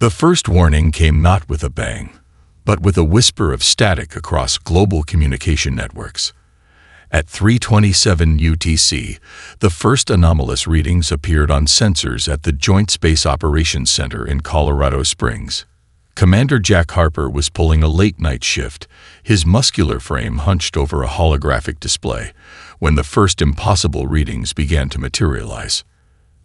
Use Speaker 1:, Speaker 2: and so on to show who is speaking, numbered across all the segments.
Speaker 1: The first warning came not with a bang, but with a whisper of static across global communication networks. At 3:27 UTC, the first anomalous readings appeared on sensors at the Joint Space Operations Center in Colorado Springs. Commander Jack Harper was pulling a late-night shift, his muscular frame hunched over a holographic display, when the first impossible readings began to materialize.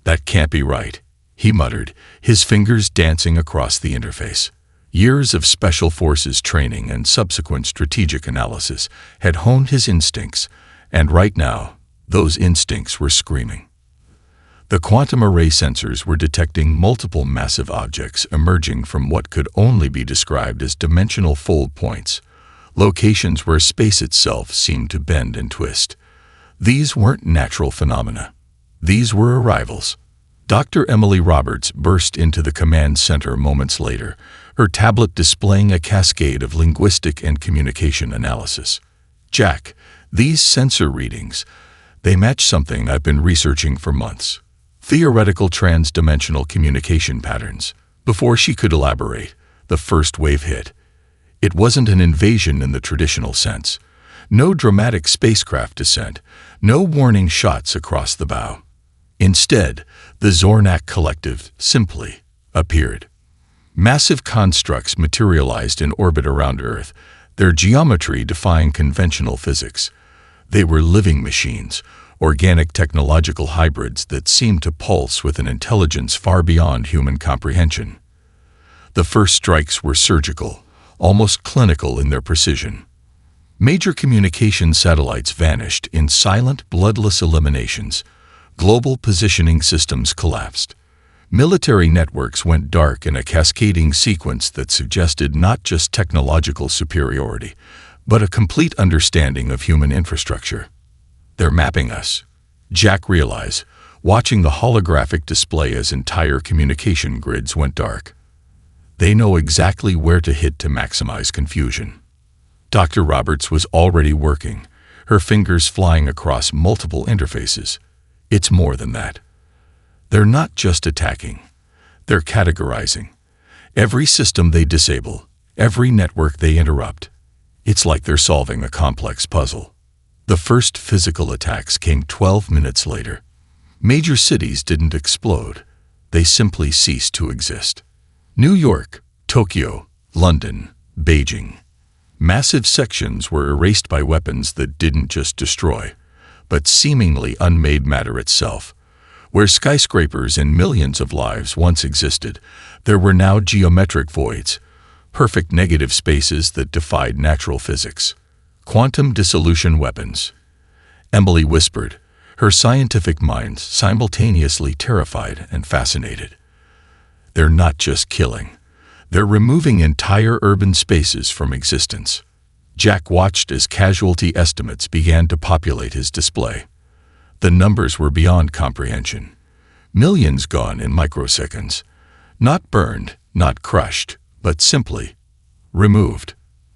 Speaker 1: "That can't be right," he muttered, his fingers dancing across the interface. Years of Special Forces training and subsequent strategic analysis had honed his instincts, and right now, those instincts were screaming. The quantum array sensors were detecting multiple massive objects emerging from what could only be described as dimensional fold points, locations where space itself seemed to bend and twist. These weren't natural phenomena. These were arrivals. Dr. Emily Roberts burst into the command center moments later, her tablet displaying a cascade of linguistic and communication analysis. "Jack, these sensor readings, they match something I've been researching for months. Theoretical trans-dimensional communication patterns." Before she could elaborate, the first wave hit. It wasn't an invasion in the traditional sense. No dramatic spacecraft descent, no warning shots across the bow. Instead, the Zornak Collective simply appeared. Massive constructs materialized in orbit around Earth, their geometry defying conventional physics. They were living machines, organic technological hybrids that seemed to pulse with an intelligence far beyond human comprehension. The first strikes were surgical, almost clinical in their precision. Major communication satellites vanished in silent, bloodless eliminations. Global positioning systems collapsed. Military networks went dark in a cascading sequence that suggested not just technological superiority, but a complete understanding of human infrastructure. "They're mapping us," Jack realized, watching the holographic display as entire communication grids went dark. "They know exactly where to hit to maximize confusion." Dr. Roberts was already working, her fingers flying across multiple interfaces. It's more than that. They're not just attacking. They're categorizing. Every system they disable, every network they interrupt. It's like they're solving a complex puzzle. The first physical attacks came 12 minutes later. Major cities didn't explode. They simply ceased to exist. New York, Tokyo, London, Beijing. Massive sections were erased by weapons that didn't just destroy, but seemingly unmade matter itself. Where skyscrapers and millions of lives once existed, there were now geometric voids, perfect negative spaces that defied natural physics. Quantum dissolution weapons. Emily whispered, her scientific mind simultaneously terrified and fascinated. They're not just killing. They're removing entire urban spaces from existence. Jack watched as casualty estimates began to populate his display. The numbers were beyond comprehension. Millions gone in microseconds. Not burned, not crushed, but simply removed.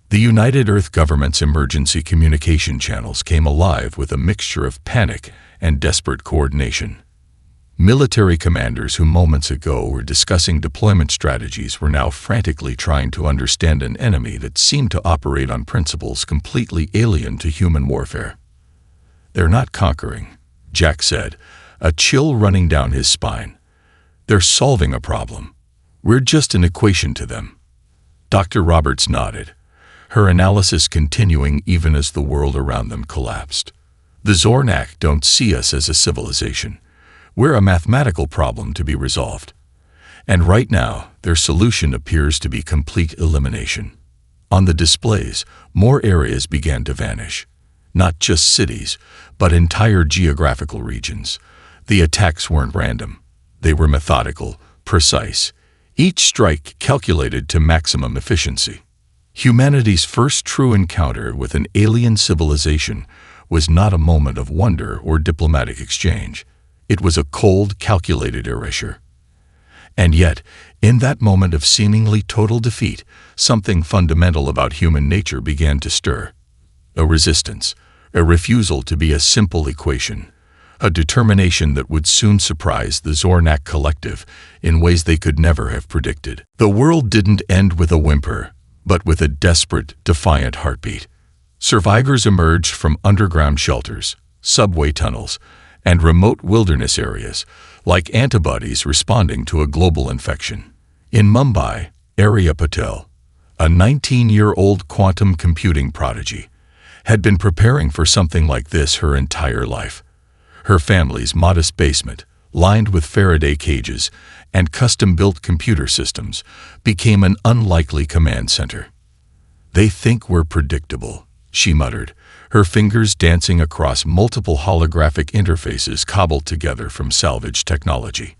Speaker 1: The United Earth government's emergency communication channels came alive with a mixture of panic and desperate coordination. Military commanders who moments ago were discussing deployment strategies were now frantically trying to understand an enemy that seemed to operate on principles completely alien to human warfare. "They're not conquering," Jack said, a chill running down his spine. "They're solving a problem. We're just an equation to them." Dr. Roberts nodded, her analysis continuing even as the world around them collapsed. "The Zornak don't see us as a civilization. We're a mathematical problem to be resolved. And right now, their solution appears to be complete elimination." On the displays, more areas began to vanish. Not just cities, but entire geographical regions. The attacks weren't random. They were methodical, precise. Each strike calculated to maximum efficiency. Humanity's first true encounter with an alien civilization was not a moment of wonder or diplomatic exchange. It was a cold, calculated erasure. And yet, in that moment of seemingly total defeat, something fundamental about human nature began to stir. A resistance, a refusal to be a simple equation, a determination that would soon surprise the Zornak collective in ways they could never have predicted. The world didn't end with a whimper, but with a desperate, defiant heartbeat. Survivors emerged from underground shelters, subway tunnels, and remote wilderness areas, like antibodies responding to a global infection. In Mumbai, Arya Patel, a 19-year-old quantum computing prodigy, had been preparing for something like this her entire life. Her family's modest basement, lined with Faraday cages and custom-built computer systems, became an unlikely command center. "They think we're predictable," she muttered, her fingers dancing across multiple holographic interfaces cobbled together from salvaged technology.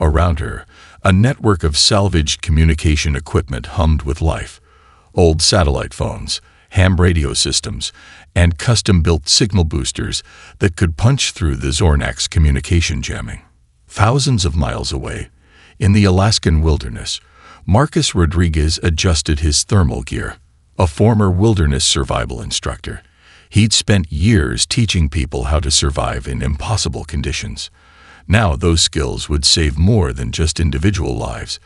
Speaker 1: Around her, a network of salvaged communication equipment hummed with life. Old satellite phones, ham radio systems, and custom-built signal boosters that could punch through the Zornak's communication jamming. Thousands of miles away, in the Alaskan wilderness, Marcus Rodriguez adjusted his thermal gear. A former wilderness survival instructor, he'd spent years teaching people how to survive in impossible conditions. Now those skills would save more than just individual lives.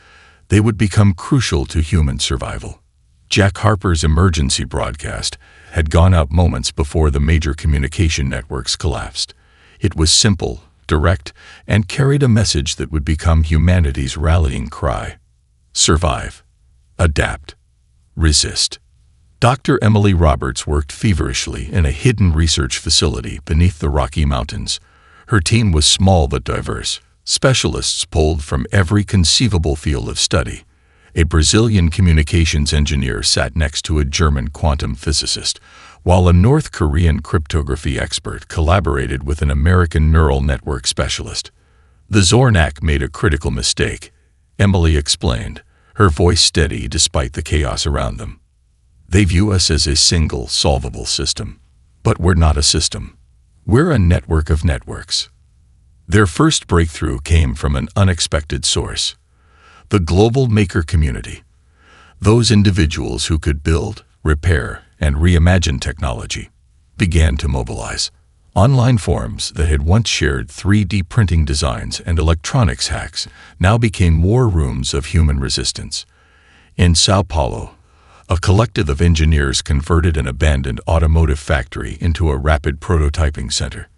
Speaker 1: They would become crucial to human survival. Jack Harper's emergency broadcast had gone out moments before the major communication networks collapsed. It was simple, direct, and carried a message that would become humanity's rallying cry. Survive. Adapt. Resist. Dr. Emily Roberts worked feverishly in a hidden research facility beneath the Rocky Mountains. Her team was small but diverse, specialists pulled from every conceivable field of study. A Brazilian communications engineer sat next to a German quantum physicist, while a North Korean cryptography expert collaborated with an American neural network specialist. The Zornak made a critical mistake, Emily explained, her voice steady despite the chaos around them. They view us as a single, solvable system. But we're not a system. We're a network of networks. Their first breakthrough came from an unexpected source. The global maker community. Those individuals who could build, repair, and reimagine technology began to mobilize. Online forums that had once shared 3D printing designs and electronics hacks now became war rooms of human resistance. In Sao Paulo, a collective of engineers converted an abandoned automotive factory into a rapid prototyping center.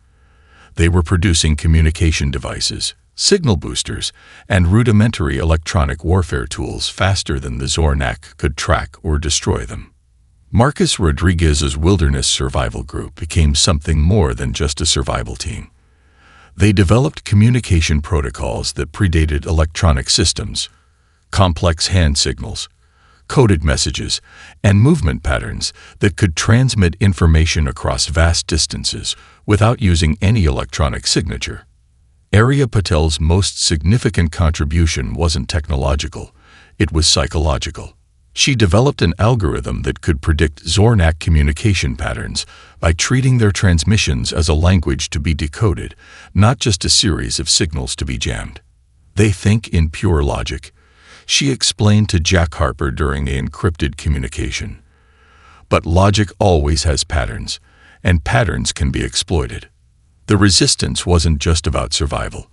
Speaker 1: They were producing communication devices, signal boosters, and rudimentary electronic warfare tools faster than the Zornak could track or destroy them. Marcus Rodriguez's Wilderness Survival Group became something more than just a survival team. They developed communication protocols that predated electronic systems, complex hand signals, coded messages, and movement patterns that could transmit information across vast distances without using any electronic signature. Arya Patel's most significant contribution wasn't technological, it was psychological. She developed an algorithm that could predict Zornak communication patterns by treating their transmissions as a language to be decoded, not just a series of signals to be jammed. They think in pure logic, she explained to Jack Harper during the encrypted communication. But logic always has patterns, and patterns can be exploited. The resistance wasn't just about survival.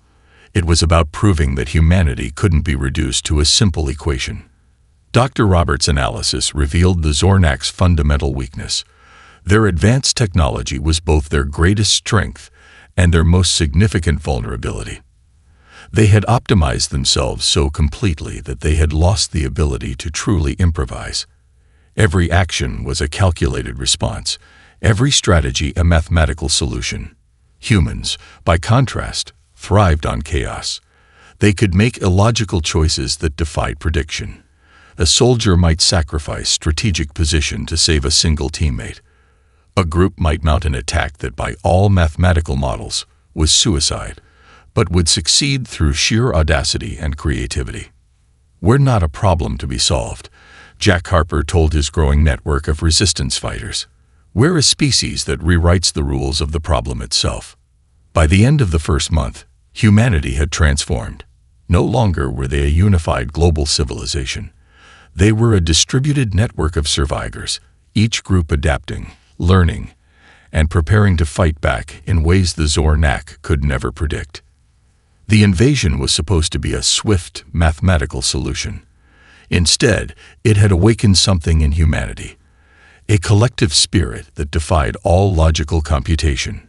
Speaker 1: It was about proving that humanity couldn't be reduced to a simple equation. Dr. Roberts' analysis revealed the Zornak's fundamental weakness. Their advanced technology was both their greatest strength and their most significant vulnerability. They had optimized themselves so completely that they had lost the ability to truly improvise. Every action was a calculated response, every strategy a mathematical solution. Humans, by contrast, thrived on chaos. They could make illogical choices that defied prediction. A soldier might sacrifice strategic position to save a single teammate. A group might mount an attack that, by all mathematical models, was suicide, but would succeed through sheer audacity and creativity. We're not a problem to be solved, Jack Harper told his growing network of resistance fighters. We're a species that rewrites the rules of the problem itself. By the end of the first month, humanity had transformed. No longer were they a unified global civilization. They were a distributed network of survivors, each group adapting, learning, and preparing to fight back in ways the Zornak could never predict. The invasion was supposed to be a swift, mathematical solution. Instead, it had awakened something in humanity, a collective spirit that defied all logical computation.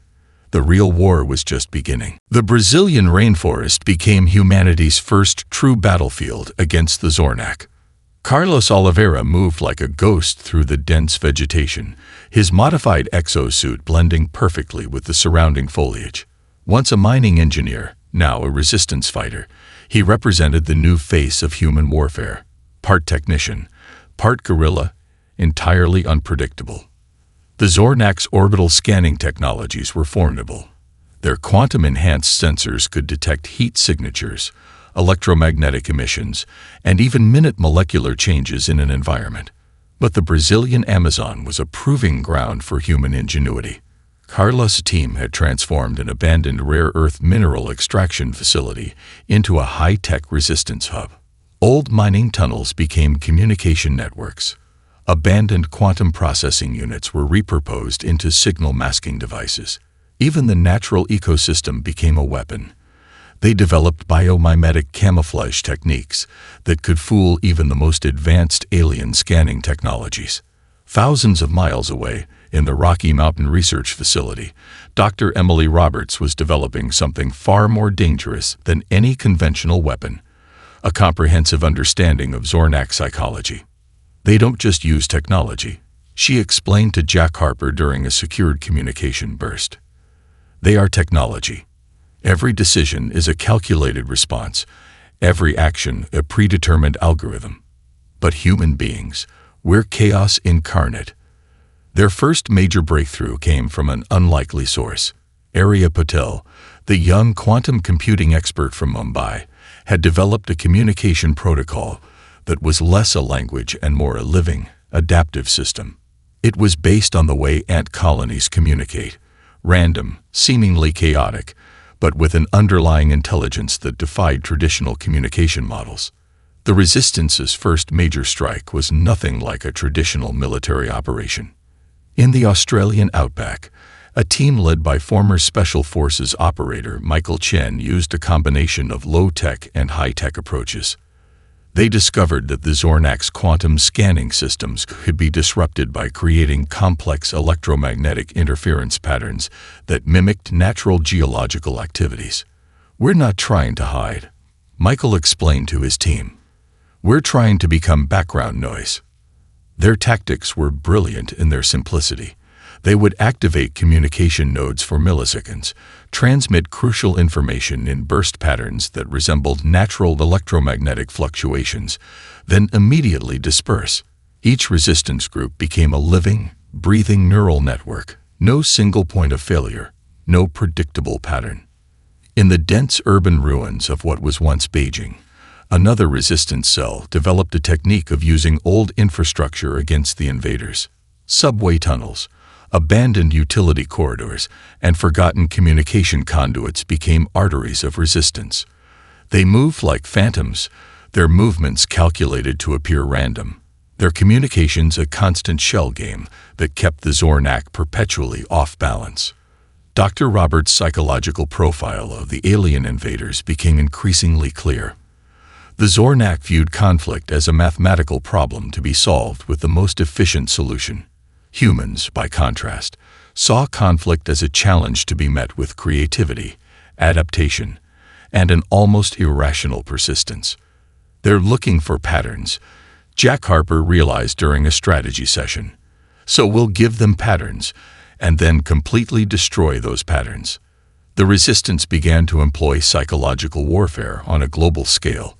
Speaker 1: The real war was just beginning. The Brazilian rainforest became humanity's first true battlefield against the Zornak. Carlos Oliveira moved like a ghost through the dense vegetation, his modified exosuit blending perfectly with the surrounding foliage. Once a mining engineer, now a resistance fighter, he represented the new face of human warfare. Part technician, part guerrilla, entirely unpredictable. The Zornak's orbital scanning technologies were formidable. Their quantum-enhanced sensors could detect heat signatures, electromagnetic emissions, and even minute molecular changes in an environment. But the Brazilian Amazon was a proving ground for human ingenuity. Carlos' team had transformed an abandoned rare earth mineral extraction facility into a high-tech resistance hub. Old mining tunnels became communication networks. Abandoned quantum processing units were repurposed into signal masking devices. Even the natural ecosystem became a weapon. They developed biomimetic camouflage techniques that could fool even the most advanced alien scanning technologies. Thousands of miles away, in the Rocky Mountain Research Facility, Dr. Emily Roberts was developing something far more dangerous than any conventional weapon: a comprehensive understanding of Zornak psychology. They don't just use technology, she explained to Jack Harper during a secured communication burst. They are technology. Every decision is a calculated response, every action a predetermined algorithm. But human beings, we're chaos incarnate. Their first major breakthrough came from an unlikely source. Arya Patel, the young quantum computing expert from Mumbai, had developed a communication protocol that was less a language and more a living, adaptive system. It was based on the way ant colonies communicate, random, seemingly chaotic, but with an underlying intelligence that defied traditional communication models. The Resistance's first major strike was nothing like a traditional military operation. In the Australian outback, a team led by former Special Forces operator Michael Chen used a combination of low-tech and high-tech approaches. They discovered that the Zornak's quantum scanning systems could be disrupted by creating complex electromagnetic interference patterns that mimicked natural geological activities. "We're not trying to hide," Michael explained to his team. "We're trying to become background noise." Their tactics were brilliant in their simplicity. They would activate communication nodes for milliseconds, transmit crucial information in burst patterns that resembled natural electromagnetic fluctuations, then immediately disperse. Each resistance group became a living, breathing neural network. No single point of failure, no predictable pattern. In the dense urban ruins of what was once Beijing, another resistance cell developed a technique of using old infrastructure against the invaders. Subway tunnels, abandoned utility corridors, and forgotten communication conduits became arteries of resistance. They moved like phantoms, their movements calculated to appear random, their communications a constant shell game that kept the Zornak perpetually off balance. Dr. Roberts' psychological profile of the alien invaders became increasingly clear. The Zornak viewed conflict as a mathematical problem to be solved with the most efficient solution. Humans, by contrast, saw conflict as a challenge to be met with creativity, adaptation, and an almost irrational persistence. They're looking for patterns, Jack Harper realized during a strategy session. So we'll give them patterns, and then completely destroy those patterns. The resistance began to employ psychological warfare on a global scale.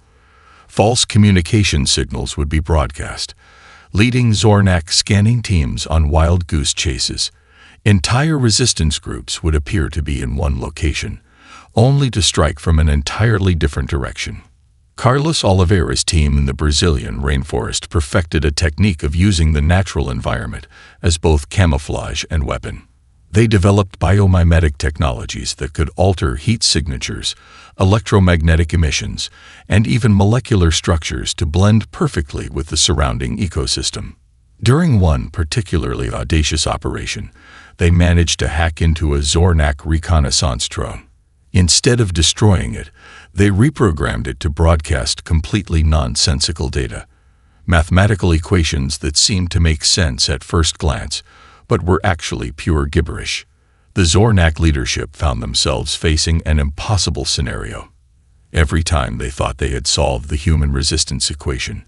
Speaker 1: False communication signals would be broadcast, leading Zornak scanning teams on wild goose chases. Entire resistance groups would appear to be in one location, only to strike from an entirely different direction. Carlos Oliveira's team in the Brazilian rainforest perfected a technique of using the natural environment as both camouflage and weapon. They developed biomimetic technologies that could alter heat signatures, electromagnetic emissions, and even molecular structures to blend perfectly with the surrounding ecosystem. During one particularly audacious operation, they managed to hack into a Zornak reconnaissance drone. Instead of destroying it, they reprogrammed it to broadcast completely nonsensical data, mathematical equations that seemed to make sense at first glance, but were actually pure gibberish. The Zornak leadership found themselves facing an impossible scenario. Every time they thought they had solved the human resistance equation,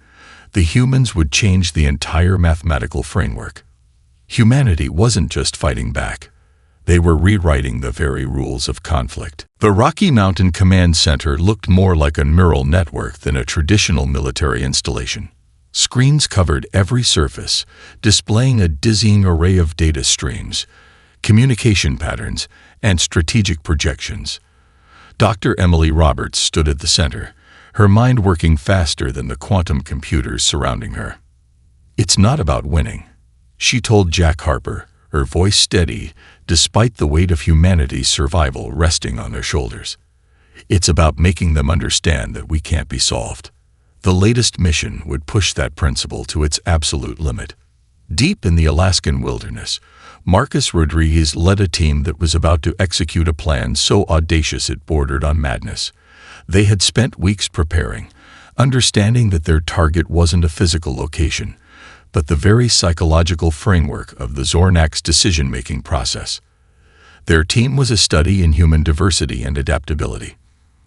Speaker 1: the humans would change the entire mathematical framework. Humanity wasn't just fighting back. They were rewriting the very rules of conflict. The Rocky Mountain Command Center looked more like a neural network than a traditional military installation. Screens covered every surface, displaying a dizzying array of data streams, communication patterns, and strategic projections. Dr. Emily Roberts stood at the center, her mind working faster than the quantum computers surrounding her. "It's not about winning," she told Jack Harper, her voice steady despite the weight of humanity's survival resting on their shoulders. "It's about making them understand that we can't be solved." The latest mission would push that principle to its absolute limit. Deep in the Alaskan wilderness, Marcus Rodriguez led a team that was about to execute a plan so audacious it bordered on madness. They had spent weeks preparing, understanding that their target wasn't a physical location, but the very psychological framework of the Zornak's decision-making process. Their team was a study in human diversity and adaptability.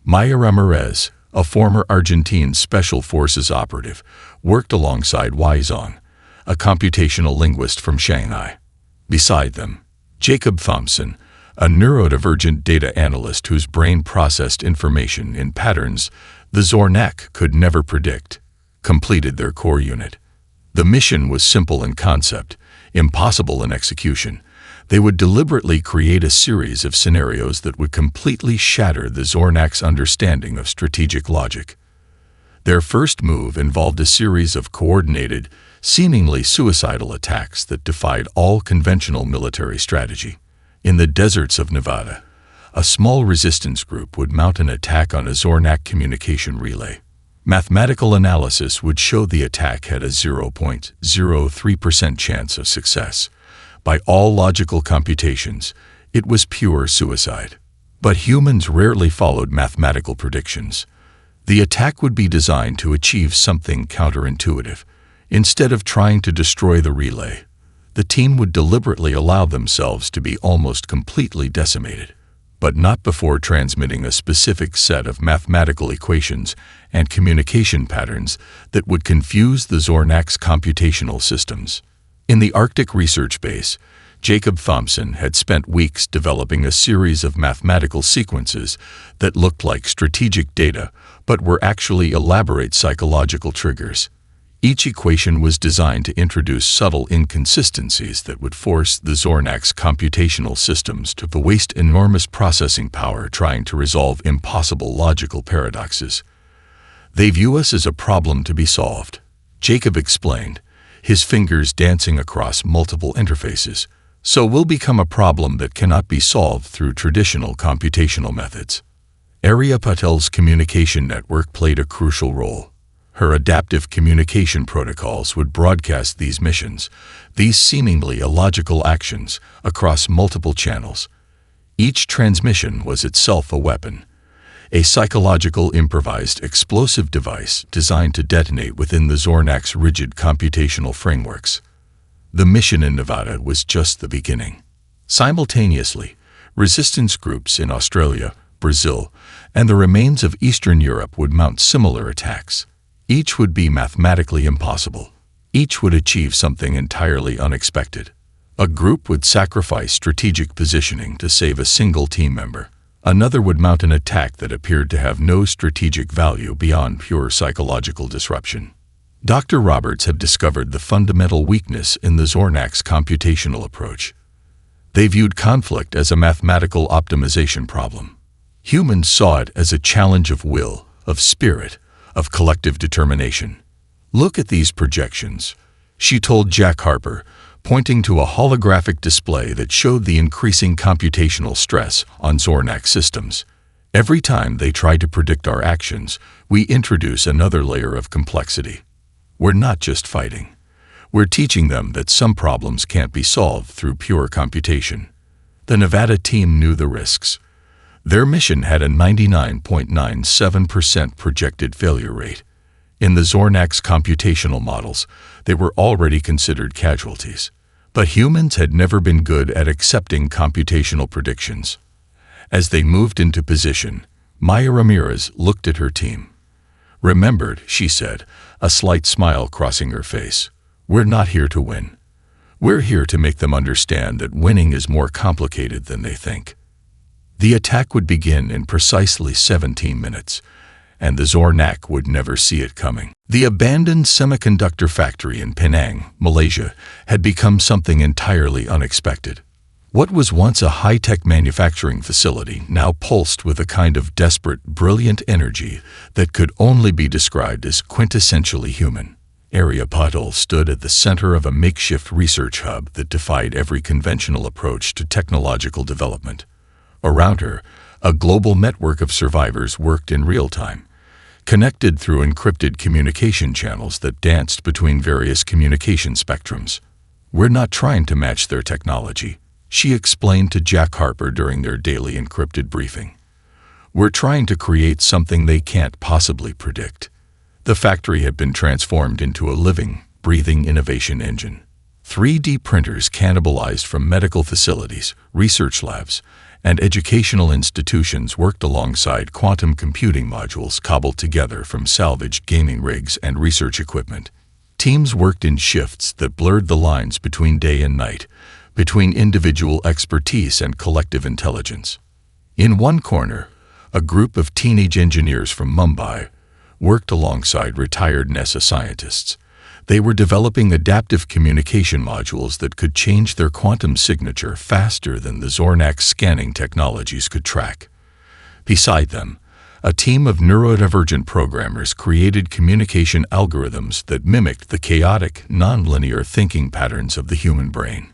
Speaker 1: Maya Ramirez, a former Argentine Special Forces operative, worked alongside Wai Zong, a computational linguist from Shanghai. Beside them, Jacob Thompson, a neurodivergent data analyst whose brain processed information in patterns the Zornak could never predict, completed their core unit. The mission was simple in concept, impossible in execution. They would deliberately create a series of scenarios that would completely shatter the Zornak's understanding of strategic logic. Their first move involved a series of coordinated, seemingly suicidal attacks that defied all conventional military strategy. In the deserts of Nevada, a small resistance group would mount an attack on a Zornak communication relay. Mathematical analysis would show the attack had a 0.03% chance of success. By all logical computations, it was pure suicide. But humans rarely followed mathematical predictions. The attack would be designed to achieve something counterintuitive. Instead of trying to destroy the relay, the team would deliberately allow themselves to be almost completely decimated, but not before transmitting a specific set of mathematical equations and communication patterns that would confuse the Zornak's computational systems. In the Arctic Research Base, Jacob Thompson had spent weeks developing a series of mathematical sequences that looked like strategic data but were actually elaborate psychological triggers. Each equation was designed to introduce subtle inconsistencies that would force the Zornak's computational systems to waste enormous processing power trying to resolve impossible logical paradoxes. "They view us as a problem to be solved," Jacob explained, his fingers dancing across multiple interfaces. "So we'll become a problem that cannot be solved through traditional computational methods." Arya Patel's communication network played a crucial role. Her adaptive communication protocols would broadcast these missions, these seemingly illogical actions, across multiple channels. Each transmission was itself a weapon, a psychological improvised explosive device designed to detonate within the Zornak's rigid computational frameworks. The mission in Nevada was just the beginning. Simultaneously, resistance groups in Australia, Brazil, and the remains of Eastern Europe would mount similar attacks. Each would be mathematically impossible. Each would achieve something entirely unexpected. A group would sacrifice strategic positioning to save a single team member. Another would mount an attack that appeared to have no strategic value beyond pure psychological disruption. Dr. Roberts had discovered the fundamental weakness in the Zornak's computational approach. They viewed conflict as a mathematical optimization problem. Humans saw it as a challenge of will, of spirit, of collective determination. "Look at these projections," she told Jack Harper, pointing to a holographic display that showed the increasing computational stress on Zornak systems. "Every time they try to predict our actions, we introduce another layer of complexity. We're not just fighting. We're teaching them that some problems can't be solved through pure computation. The Nevada team knew the risks. Their mission had a 99.97% projected failure rate. In the Zornak's computational models, they were already considered casualties. But humans had never been good at accepting computational predictions. As they moved into position, Maya Ramirez looked at her team. "Remembered," she said, a slight smile crossing her face. "We're not here to win. We're here to make them understand that winning is more complicated than they think." The attack would begin in precisely 17 minutes, and the Zornak would never see it coming. The abandoned semiconductor factory in Penang, Malaysia, had become something entirely unexpected. What was once a high-tech manufacturing facility now pulsed with a kind of desperate, brilliant energy that could only be described as quintessentially human. Area Patil stood at the center of a makeshift research hub that defied every conventional approach to technological development. Around her, a global network of survivors worked in real time, connected through encrypted communication channels that danced between various communication spectrums. "We're not trying to match their technology," she explained to Jack Harper during their daily encrypted briefing. "We're trying to create something they can't possibly predict." The factory had been transformed into a living, breathing innovation engine. 3D printers cannibalized from medical facilities, research labs, and educational institutions worked alongside quantum computing modules cobbled together from salvaged gaming rigs and research equipment. Teams worked in shifts that blurred the lines between day and night, between individual expertise and collective intelligence. In one corner, a group of teenage engineers from Mumbai worked alongside retired NASA scientists. They were developing adaptive communication modules that could change their quantum signature faster than the Zornak scanning technologies could track. Beside them, a team of neurodivergent programmers created communication algorithms that mimicked the chaotic, nonlinear thinking patterns of the human brain.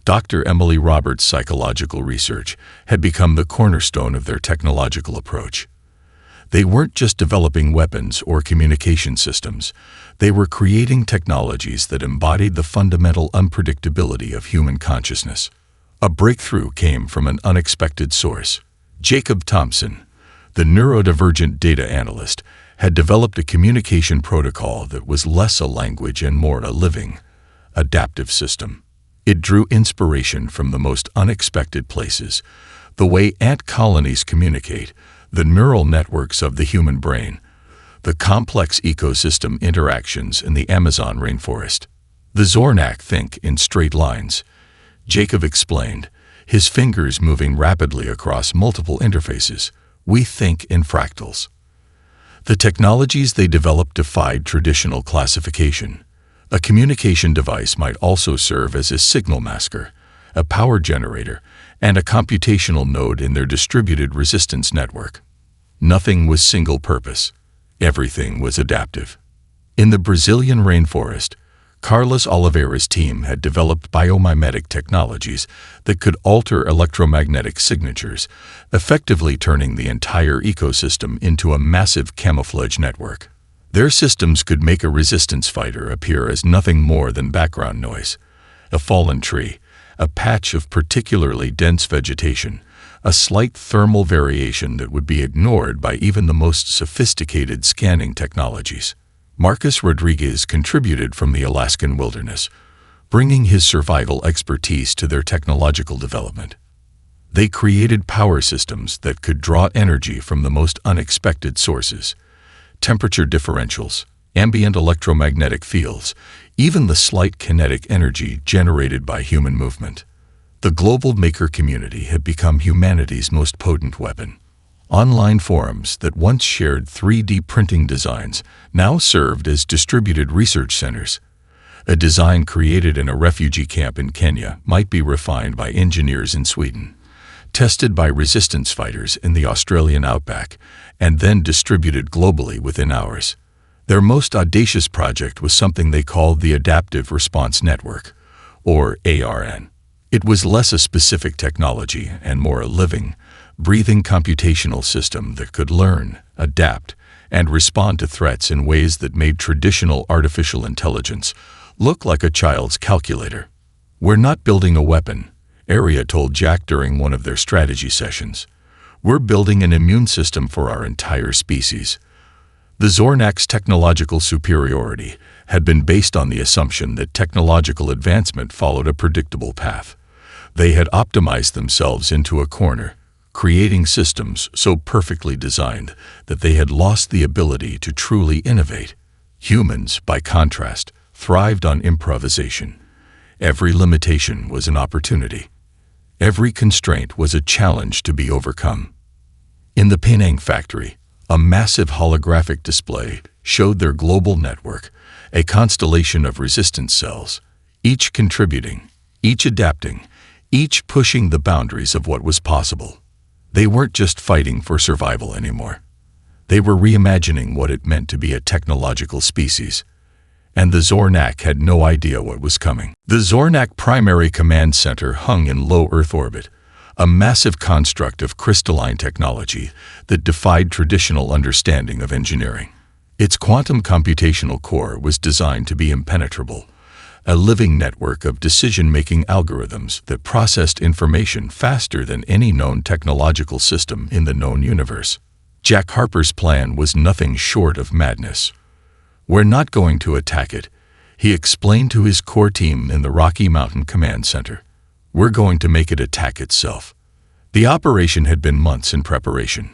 Speaker 1: Dr. Emily Roberts' psychological research had become the cornerstone of their technological approach. They weren't just developing weapons or communication systems. They were creating technologies that embodied the fundamental unpredictability of human consciousness. A breakthrough came from an unexpected source. Jacob Thompson, the neurodivergent data analyst, had developed a communication protocol that was less a language and more a living, adaptive system. It drew inspiration from the most unexpected places: the way ant colonies communicate, the neural networks of the human brain, the complex ecosystem interactions in the Amazon rainforest. The Zornak think in straight lines, Jacob explained, his fingers moving rapidly across multiple interfaces. We think in fractals. The technologies they developed defied traditional classification. A communication device might also serve as a signal masker, a power generator, and a computational node in their distributed resistance network. Nothing was single-purpose. Everything was adaptive. In the Brazilian rainforest, Carlos Oliveira's team had developed biomimetic technologies that could alter electromagnetic signatures, effectively turning the entire ecosystem into a massive camouflage network. Their systems could make a resistance fighter appear as nothing more than background noise, a fallen tree, a patch of particularly dense vegetation, a slight thermal variation that would be ignored by even the most sophisticated scanning technologies. Marcus Rodriguez contributed from the Alaskan wilderness, bringing his survival expertise to their technological development. They created power systems that could draw energy from the most unexpected sources: temperature differentials, ambient electromagnetic fields, even the slight kinetic energy generated by human movement. The global maker community had become humanity's most potent weapon. Online forums that once shared 3D printing designs now served as distributed research centers. A design created in a refugee camp in Kenya might be refined by engineers in Sweden, tested by resistance fighters in the Australian outback, and then distributed globally within hours. Their most audacious project was something they called the Adaptive Response Network, or ARN. It was less a specific technology and more a living, breathing computational system that could learn, adapt, and respond to threats in ways that made traditional artificial intelligence look like a child's calculator. "We're not building a weapon," Arya told Jack during one of their strategy sessions. "We're building an immune system for our entire species." The Zornak's technological superiority had been based on the assumption that technological advancement followed a predictable path. They had optimized themselves into a corner, creating systems so perfectly designed that they had lost the ability to truly innovate. Humans, by contrast, thrived on improvisation. Every limitation was an opportunity. Every constraint was a challenge to be overcome. In the Penang factory, a massive holographic display showed their global network, a constellation of resistance cells, each contributing, each adapting, each pushing the boundaries of what was possible. They weren't just fighting for survival anymore. They were reimagining what it meant to be a technological species. And the Zornak had no idea what was coming. The Zornak Primary Command Center hung in low Earth orbit, a massive construct of crystalline technology that defied traditional understanding of engineering. Its quantum computational core was designed to be impenetrable, a living network of decision-making algorithms that processed information faster than any known technological system in the known universe. Jack Harper's plan was nothing short of madness. "We're not going to attack it," he explained to his core team in the Rocky Mountain Command Center. "We're going to make it attack itself." The operation had been months in preparation.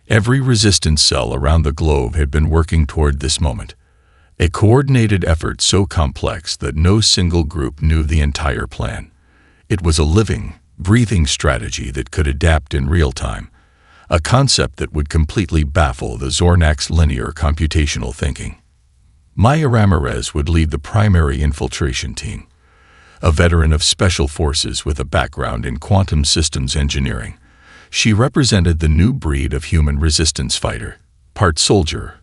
Speaker 1: Every resistance cell around the globe had been working toward this moment, a coordinated effort so complex that no single group knew the entire plan. It was a living, breathing strategy that could adapt in real time, a concept that would completely baffle the Zornak's linear computational thinking. Maya Ramirez would lead the primary infiltration team, a veteran of special forces with a background in quantum systems engineering. She represented the new breed of human resistance fighter, part soldier,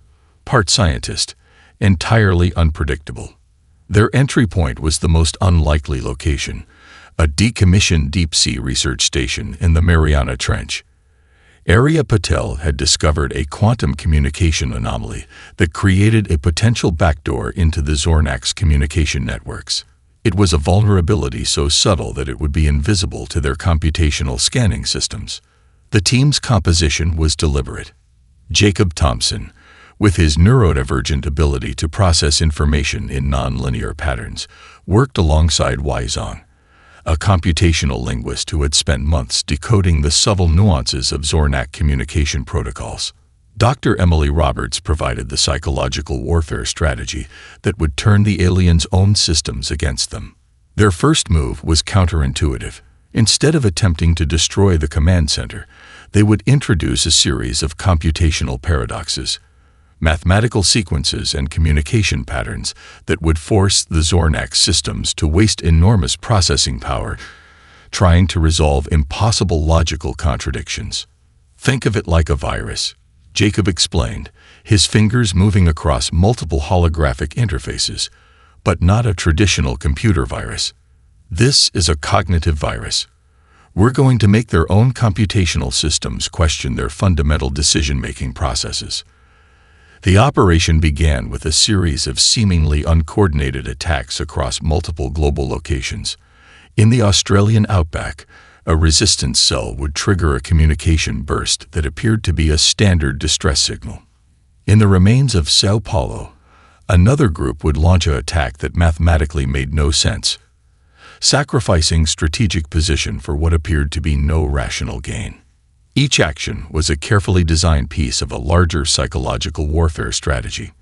Speaker 1: part scientist, entirely unpredictable. Their entry point was the most unlikely location, a decommissioned deep-sea research station in the Mariana Trench. Arya Patel had discovered a quantum communication anomaly that created a potential backdoor into the Zornak's communication networks. It was a vulnerability so subtle that it would be invisible to their computational scanning systems. The team's composition was deliberate. Jacob Thompson, with his neurodivergent ability to process information in nonlinear patterns, worked alongside Wei Zong, a computational linguist who had spent months decoding the subtle nuances of Zornak communication protocols. Dr. Emily Roberts provided the psychological warfare strategy that would turn the aliens' own systems against them. Their first move was counterintuitive. Instead of attempting to destroy the command center, they would introduce a series of computational paradoxes, mathematical sequences and communication patterns that would force the Zornak systems to waste enormous processing power trying to resolve impossible logical contradictions. "Think of it like a virus," Jacob explained, his fingers moving across multiple holographic interfaces, but not a traditional computer virus. "This is a cognitive virus. We're going to make their own computational systems question their fundamental decision-making processes." The operation began with a series of seemingly uncoordinated attacks across multiple global locations. In the Australian outback, a resistance cell would trigger a communication burst that appeared to be a standard distress signal. In the remains of Sao Paulo, another group would launch an attack that mathematically made no sense, sacrificing strategic position for what appeared to be no rational gain. Each action was a carefully designed piece of a larger psychological warfare strategy.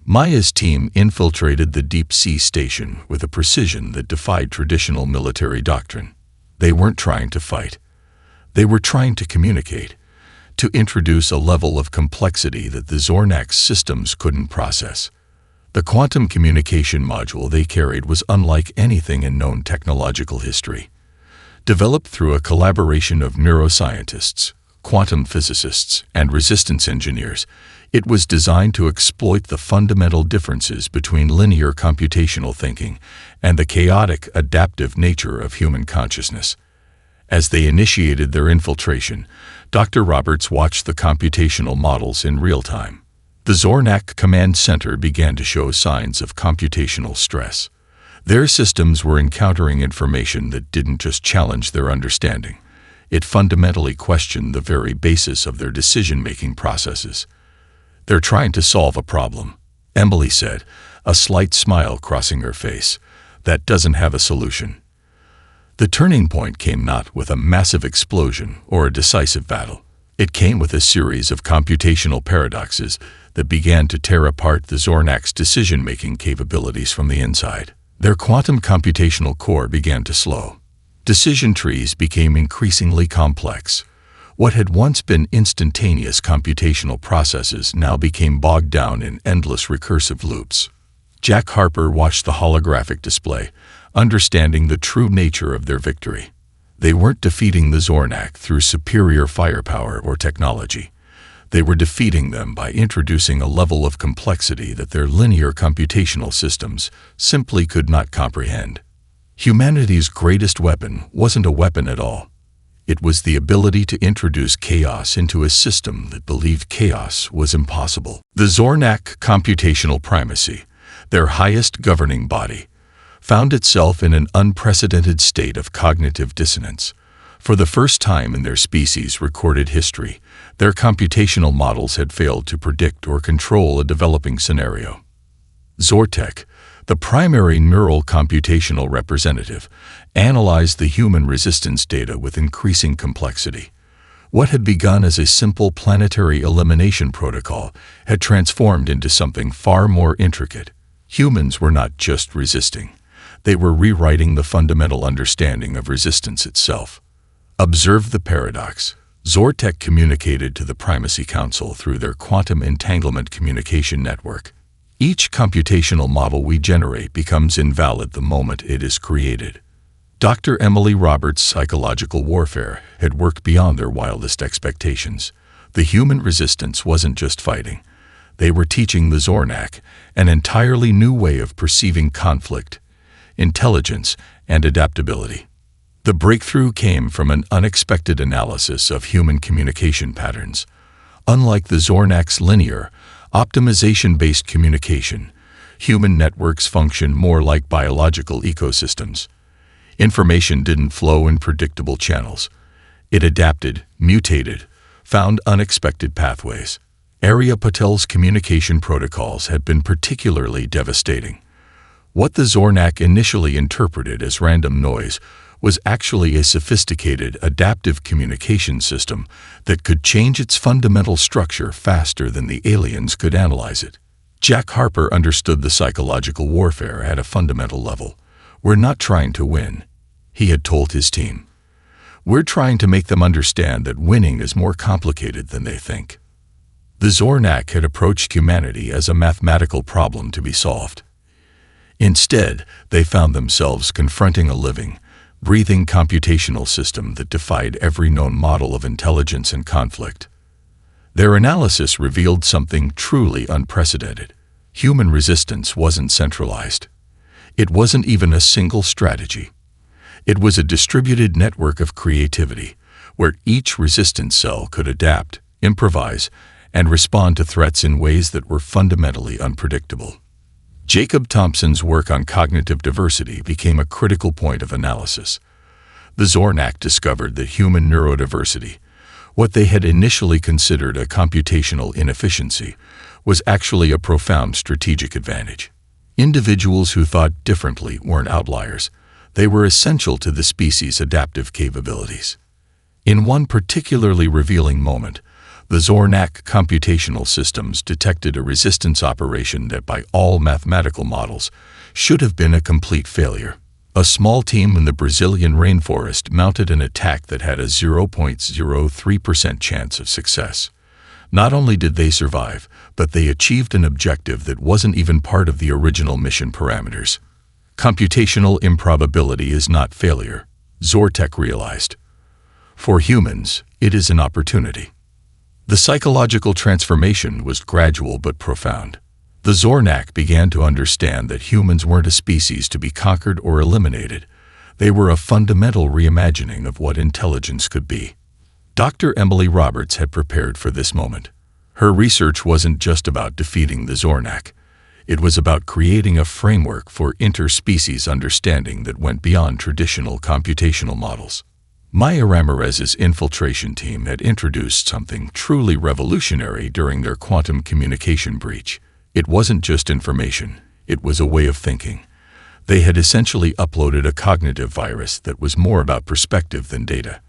Speaker 1: Maya's team infiltrated the deep-sea station with a precision that defied traditional military doctrine. They weren't trying to fight. They were trying to communicate, to introduce a level of complexity that the Zornak's systems couldn't process. The quantum communication module they carried was unlike anything in known technological history. Developed through a collaboration of neuroscientists, quantum physicists, and resistance engineers, it was designed to exploit the fundamental differences between linear computational thinking and the chaotic, adaptive nature of human consciousness. As they initiated their infiltration, Dr. Roberts watched the computational models in real time. The Zornak Command Center began to show signs of computational stress. Their systems were encountering information that didn't just challenge their understanding. It fundamentally questioned the very basis of their decision-making processes. "They're trying to solve a problem," Emily said, a slight smile crossing her face. "That doesn't have a solution." The turning point came not with a massive explosion or a decisive battle. It came with a series of computational paradoxes that began to tear apart the Zornak's decision-making capabilities from the inside. Their quantum computational core began to slow. Decision trees became increasingly complex. What had once been instantaneous computational processes now became bogged down in endless recursive loops. Jack Harper watched the holographic display, understanding the true nature of their victory. They weren't defeating the Zornak through superior firepower or technology. They were defeating them by introducing a level of complexity that their linear computational systems simply could not comprehend. Humanity's greatest weapon wasn't a weapon at all. It was the ability to introduce chaos into a system that believed chaos was impossible. The Zornak computational primacy, their highest governing body, found itself in an unprecedented state of cognitive dissonance. For the first time in their species' recorded history, their computational models had failed to predict or control a developing scenario. Zortek, the primary neural computational representative, analyzed the human resistance data with increasing complexity. What had begun as a simple planetary elimination protocol had transformed into something far more intricate. Humans were not just resisting. They were rewriting the fundamental understanding of resistance itself. Observe the paradox. Zortek communicated to the Primacy Council through their quantum entanglement communication network. Each computational model we generate becomes invalid the moment it is created. Dr. Emily Roberts' psychological warfare had worked beyond their wildest expectations. The human resistance wasn't just fighting. They were teaching the Zornak an entirely new way of perceiving conflict, intelligence, and adaptability. The breakthrough came from an unexpected analysis of human communication patterns. Unlike the Zornak's linear, optimization-based communication, human networks function more like biological ecosystems. Information didn't flow in predictable channels. It adapted, mutated, found unexpected pathways. Arya Patel's communication protocols had been particularly devastating. What the Zornak initially interpreted as random noise was actually a sophisticated, adaptive communication system that could change its fundamental structure faster than the aliens could analyze it. Jack Harper understood the psychological warfare at a fundamental level. "We're not trying to win," he had told his team. "We're trying to make them understand that winning is more complicated than they think." The Zornak had approached humanity as a mathematical problem to be solved. Instead, they found themselves confronting a living, breathing computational system that defied every known model of intelligence and conflict. Their analysis revealed something truly unprecedented. Human resistance wasn't centralized. It wasn't even a single strategy. It was a distributed network of creativity, where each resistance cell could adapt, improvise, and respond to threats in ways that were fundamentally unpredictable. Jacob Thompson's work on cognitive diversity became a critical point of analysis. The Zornak discovered that human neurodiversity, what they had initially considered a computational inefficiency, was actually a profound strategic advantage. Individuals who thought differently weren't outliers. They were essential to the species' adaptive capabilities. In one particularly revealing moment, the Zornak computational systems detected a resistance operation that by all mathematical models should have been a complete failure. A small team in the Brazilian rainforest mounted an attack that had a 0.03% chance of success. Not only did they survive, but they achieved an objective that wasn't even part of the original mission parameters. Computational improbability is not failure, Zortek realized. For humans, it is an opportunity. The psychological transformation was gradual but profound. The Zornak began to understand that humans weren't a species to be conquered or eliminated. They were a fundamental reimagining of what intelligence could be. Dr. Emily Roberts had prepared for this moment. Her research wasn't just about defeating the Zornak. It was about creating a framework for interspecies understanding that went beyond traditional computational models. Maya Ramirez's infiltration team had introduced something truly revolutionary during their quantum communication breach. It wasn't just information, it was a way of thinking. They had essentially uploaded a cognitive virus that was more about perspective than data.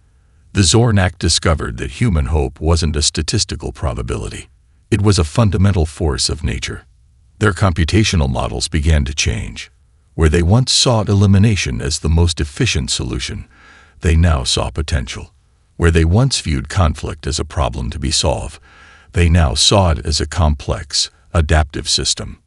Speaker 1: The Zornak discovered that human hope wasn't a statistical probability. It was a fundamental force of nature. Their computational models began to change. Where they once sought elimination as the most efficient solution, they now saw potential. Where they once viewed conflict as a problem to be solved, they now saw it as a complex, adaptive system.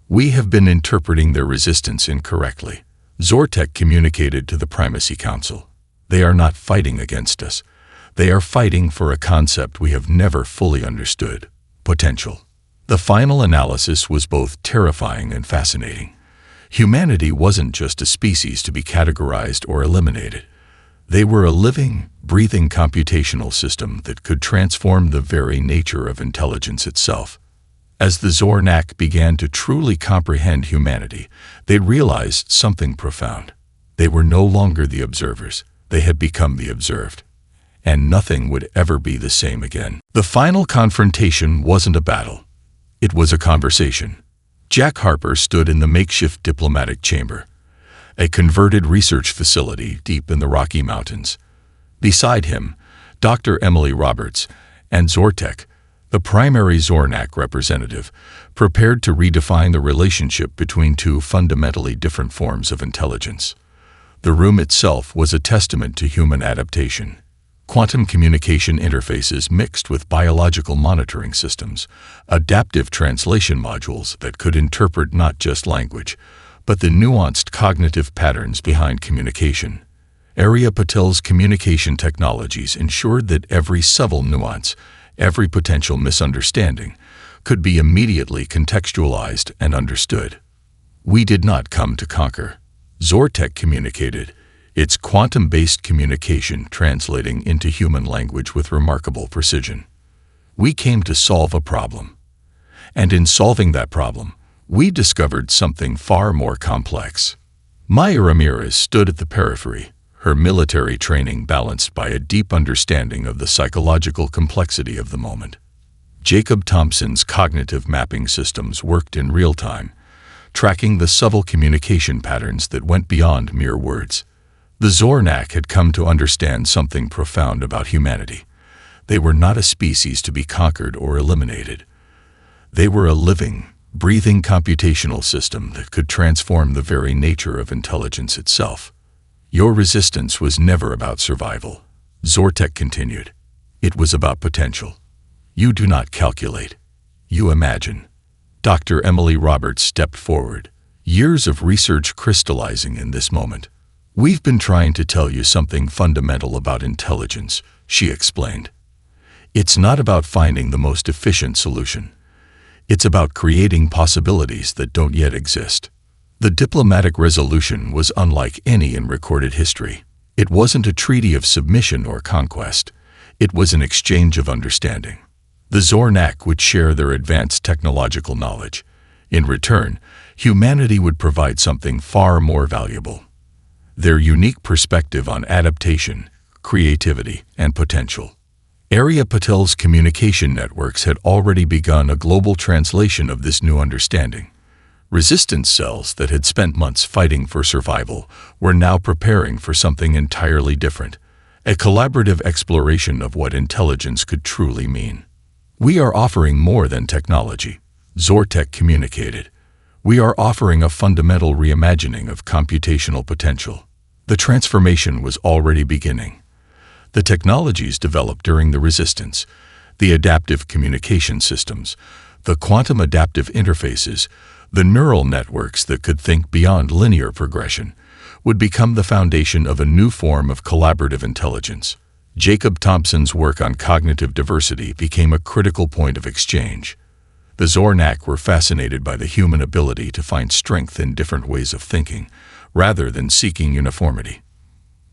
Speaker 1: We have been interpreting their resistance incorrectly. Zortek communicated to the Primacy Council. They are not fighting against us. They are fighting for a concept we have never fully understood: potential. The final analysis was both terrifying and fascinating. Humanity wasn't just a species to be categorized or eliminated. They were a living, breathing computational system that could transform the very nature of intelligence itself. As the Zornak began to truly comprehend humanity, they realized something profound. They were no longer the observers. They had become the observed. And nothing would ever be the same again. The final confrontation wasn't a battle. It was a conversation. Jack Harper stood in the makeshift diplomatic chamber, a converted research facility deep in the Rocky Mountains. Beside him, Dr. Emily Roberts and Zortek, the primary Zornak representative, prepared to redefine the relationship between two fundamentally different forms of intelligence. The room itself was a testament to human adaptation. Quantum communication interfaces mixed with biological monitoring systems, adaptive translation modules that could interpret not just language, but the nuanced cognitive patterns behind communication. Arya Patel's communication technologies ensured that every subtle nuance, every potential misunderstanding, could be immediately contextualized and understood. We did not come to conquer. Zortek communicated, its quantum-based communication translating into human language with remarkable precision. We came to solve a problem. And in solving that problem, we discovered something far more complex. Maya Ramirez stood at the periphery, her military training balanced by a deep understanding of the psychological complexity of the moment. Jacob Thompson's cognitive mapping systems worked in real time, tracking the subtle communication patterns that went beyond mere words. The Zornak had come to understand something profound about humanity. They were not a species to be conquered or eliminated. They were a living, breathing computational system that could transform the very nature of intelligence itself. Your resistance was never about survival, Zortek continued. It was about potential. You do not calculate. You imagine. Dr. Emily Roberts stepped forward, years of research crystallizing in this moment. We've been trying to tell you something fundamental about intelligence, she explained. It's not about finding the most efficient solution. It's about creating possibilities that don't yet exist. The diplomatic resolution was unlike any in recorded history. It wasn't a treaty of submission or conquest. It was an exchange of understanding. The Zornak would share their advanced technological knowledge. In return, humanity would provide something far more valuable: their unique perspective on adaptation, creativity, and potential. Arya Patel's communication networks had already begun a global translation of this new understanding. Resistance cells that had spent months fighting for survival were now preparing for something entirely different, a collaborative exploration of what intelligence could truly mean. We are offering more than technology, Zortek communicated. We are offering a fundamental reimagining of computational potential. The transformation was already beginning. The technologies developed during the resistance, the adaptive communication systems, the quantum adaptive interfaces, the neural networks that could think beyond linear progression, would become the foundation of a new form of collaborative intelligence. Jacob Thompson's work on cognitive diversity became a critical point of exchange. The Zornak were fascinated by the human ability to find strength in different ways of thinking, rather than seeking uniformity.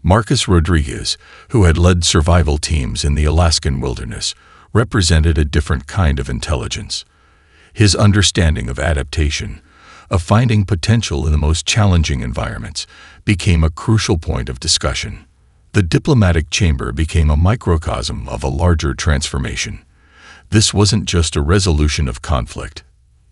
Speaker 1: Marcus Rodriguez, who had led survival teams in the Alaskan wilderness, represented a different kind of intelligence. His understanding of adaptation, of finding potential in the most challenging environments, became a crucial point of discussion. The diplomatic chamber became a microcosm of a larger transformation. This wasn't just a resolution of conflict.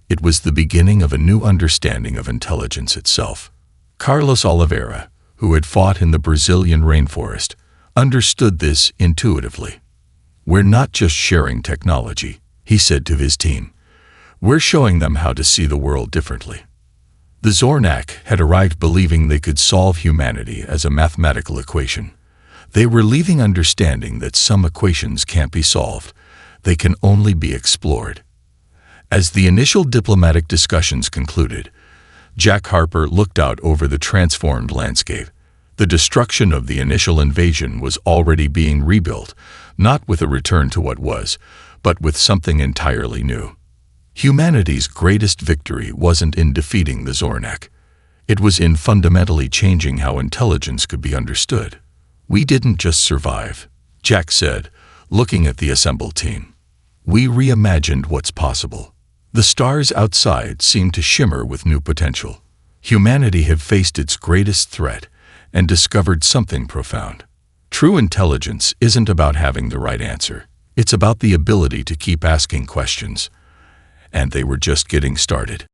Speaker 1: It was the beginning of a new understanding of intelligence itself. Carlos Oliveira, who had fought in the Brazilian rainforest, understood this intuitively. "We're not just sharing technology," he said to his team. "We're showing them how to see the world differently." The Zornak had arrived believing they could solve humanity as a mathematical equation. They were leaving understanding that some equations can't be solved. They can only be explored. As the initial diplomatic discussions concluded, Jack Harper looked out over the transformed landscape. The destruction of the initial invasion was already being rebuilt, not with a return to what was, but with something entirely new. Humanity's greatest victory wasn't in defeating the Zornak. It was in fundamentally changing how intelligence could be understood. "We didn't just survive," Jack said, looking at the assembled team. "We reimagined what's possible." The stars outside seemed to shimmer with new potential. Humanity had faced its greatest threat and discovered something profound. True intelligence isn't about having the right answer. It's about the ability to keep asking questions. And they were just getting started.